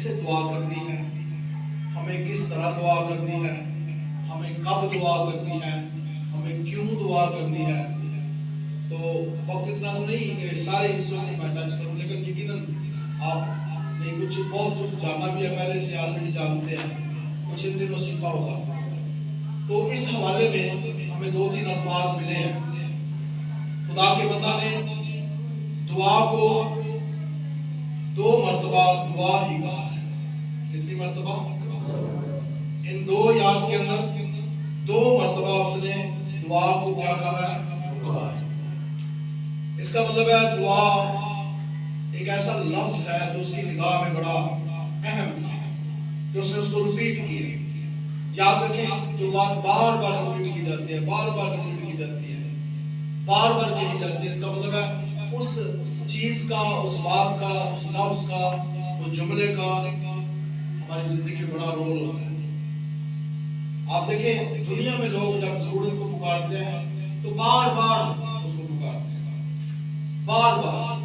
سے دعا کرنی ہے، ہمیں کس طرح دعا کرنی ہے، ہمیں کب دعا کرنی ہے، ہمیں کیوں دعا کرنی ہے، تو وقت اتنا تو نہیں کہ سارے حصوں کو میں ٹچ کروں، لیکن یقیناً آپ نے بہت کچھ جاننا بھی ہے، پہلے سے آلریڈی جانتے ہیں، کچھ ان دنوں سیکھا ہوگا۔ تو اس حوالے میں ہمیں 2-3 الفاظ ملے ہیں۔ خدا کے بندہ نے دعا کو 2 مرتبہ دعا ہی کہا ہے۔ کتنی مرتبہ؟ ان 2 یاد کے اندر 2 مرتبہ اس نے دعا کو کیا کہا ہے؟ دعا ہے۔ اس کا مطلب ہے دعا ایک ایسا لفظ ہے جو اس کی نگاہ میں بڑا اہم تھا کہ اس نے اس کو ریپیٹ کیا۔ یاد رکھیں جو بات بار بار ریپیٹ کی جاتی ہے، بار بار ریپیٹ کی جاتی ہے، بار بار کہی جاتی ہے، اس کا مطلب ہے اس چیز کا، اس بات کا، اس لفظ کا، اس جملے کا ہماری زندگی میں بڑا رول ہوتا ہے۔ آپ دیکھیں دنیا میں لوگ جب ضرورت کو پکارتے ہیں تو بار بار اس کو پکارتے ہیں، بار بار،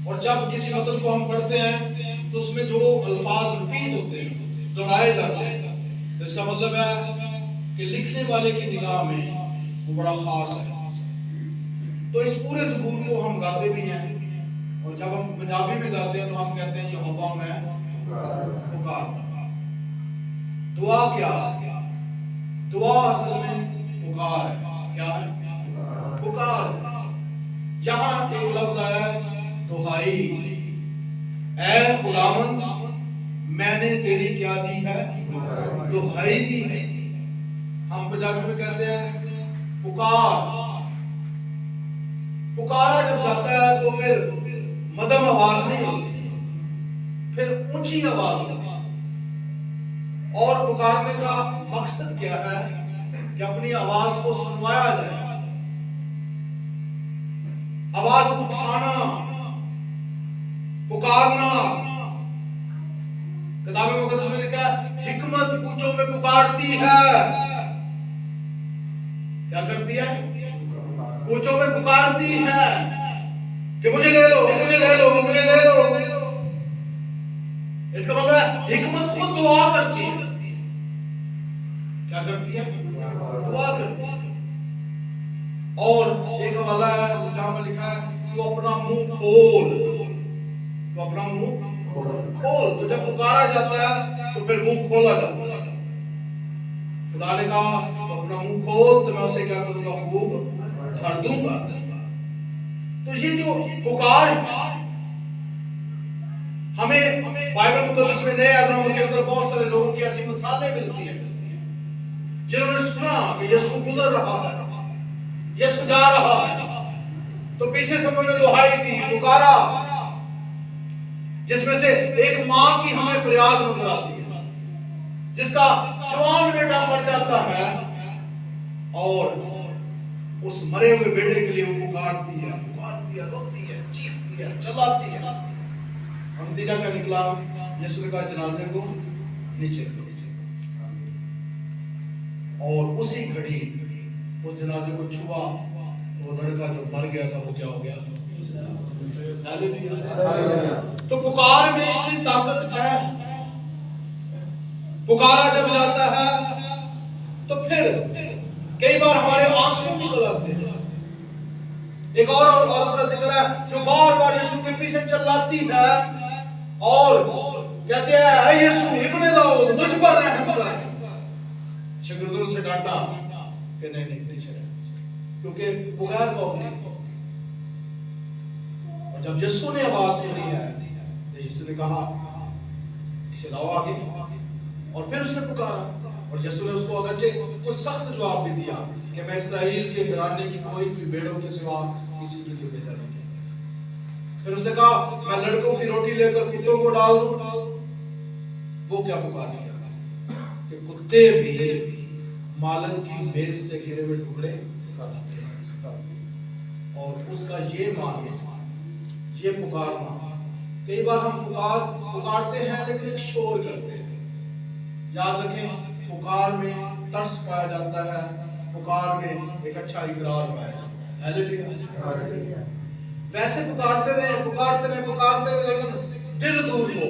اور جب کسی متن کو ہم پڑھتے ہیں تو اس میں جو الفاظ ریپیٹ ہوتے ہیں، دہرائے جاتے ہیں، تو اس کا مطلب ہے کہ لکھنے والے کی نگاہ میں وہ بڑا خاص ہے۔ تو اس پورے زبور کو ہم گاتے بھی ہیں، اور جب ہم پنجابی میں گاتے ہیں تو ہم کہتے ہیں یہوہ میں پکارتا۔ دعا کیا ہے؟ دعا اصل میں پکار ہے۔ کیا ہے؟ پکار ہے۔ یہاں ایک لفظ آیا ہے دہائی، اے خداوند میں نے تیری کیا دی ہے؟ دہائی دی ہے۔ ہم پنجابی میں کہتے ہیں پکار۔ پکارا جب جاتا ہے تو پھر مدھم آواز نہیں ہوتی، پھر اونچی آواز ہوتی ہے۔ اور پکارنے کا مقصد کیا ہے؟ کہ اپنی آواز کو سنوایا جائے، آواز اٹھانا، پکارنا۔ کتاب مقدس میں لکھا ہے حکمت کوچوں میں پکارتی ہے۔ کیا کرتی ہے؟ کوچوں میں پکارتی ہے کہ مجھے لے لو، مجھے لے لو، مجھے لے لو۔ اس کا مطلب ہے حکمت خود دعا کرتی ہے۔ کیا کرتی ہے؟ دعا کرتی ہے۔ اور ایک حوالہ ہے جہاں پر لکھا ہے تو اپنا منہ کھول، تو اپنا منہ کھول۔ تو جب پکارا جاتا ہے تو پھر منہ کھولا جاتا ہے۔ خدا نے کہا تو اپنا منہ کھول تو میں اسے کیا کروں گا؟ خوب بھر دوں گا۔ تو یہ جو پکار ہے، ہمیں بائبل مقدس میں نئے عہد کے اندر بہت سارے لوگوں کی ایسی مثالیں ملتی ہیں جنہوں نے سنا کہ یسوع گزر رہا ہے، یسوع جا رہا ہے، تو پیچھے سے انہوں نے دہائی دی، پکارا، جس میں سے ایک ماں کی ہمیں فریاد نظر آتی ہے، جس کا جوان بیٹا مر جاتا ہے اور اس مرے ہوئے بیٹے کے لیے وہ پکارتی ہے، روتی ہے، چیختی ہے، چلاتی ہے۔ اور نتیجہ کیا نکلا؟ یسوع نے کہا جنازے کو نیچے کرو، اور اسی گھڑی اس جنازے کو چھوا، وہ لڑکا جو مر گیا تھا وہ کیا ہو گیا؟ تو پکار میں اتنی طاقت ہے۔ پکارا جب جاتا ہے تو پھر کئی بار ہمارے آنسو نکل آتے ہیں۔ ایک اور عورت کا ذکر ہے جو بار بار یسوع کے پیچھے چلاتی ہے اور کہتے ہیں اے یسوع ابن داؤد مجھ پر رحم کر۔ شاگردوں سے ڈانٹا کہ نہیں پیچھے رہے، کیونکہ وہ غیر قوم کی تھی۔ اور جب یسوع نے آواز سنی ہے تو یسوع نے کہا اسے لاؤ آگے، اور پھر اس نے پکارا، اور یسوع نے اس کو اگرچہ کچھ سخت جواب بھی دیا کہ میں اسرائیل کے گھرانے کی کوئی بھی بھیڑوں کے سوا کسی کے لیے بھیجا نہیں ہے۔ پھر اس نے کہا میں لڑکوں کی روٹی لے کر کتوں کو ڈال دوں۔ وہ کیا پکار دیا کہ کتے بھی مالن کی میز سے گرے ہوئے ٹکڑے کھاتے ہیں۔ اور اس کا یہ ماننا، یہ پکارنا، کئی بار ہم پکارتے ہیں لیکن ایک شور کرتے ہیں۔ یاد رکھیں پکار میں ترس پایا جاتا ہے، پکار میں ایک اچھا اقرار پایا جاتا ہے۔ ہیلیلویا۔ ویسے پکارتے رہے لیکن دل دور ہو،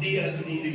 D.L. Moody।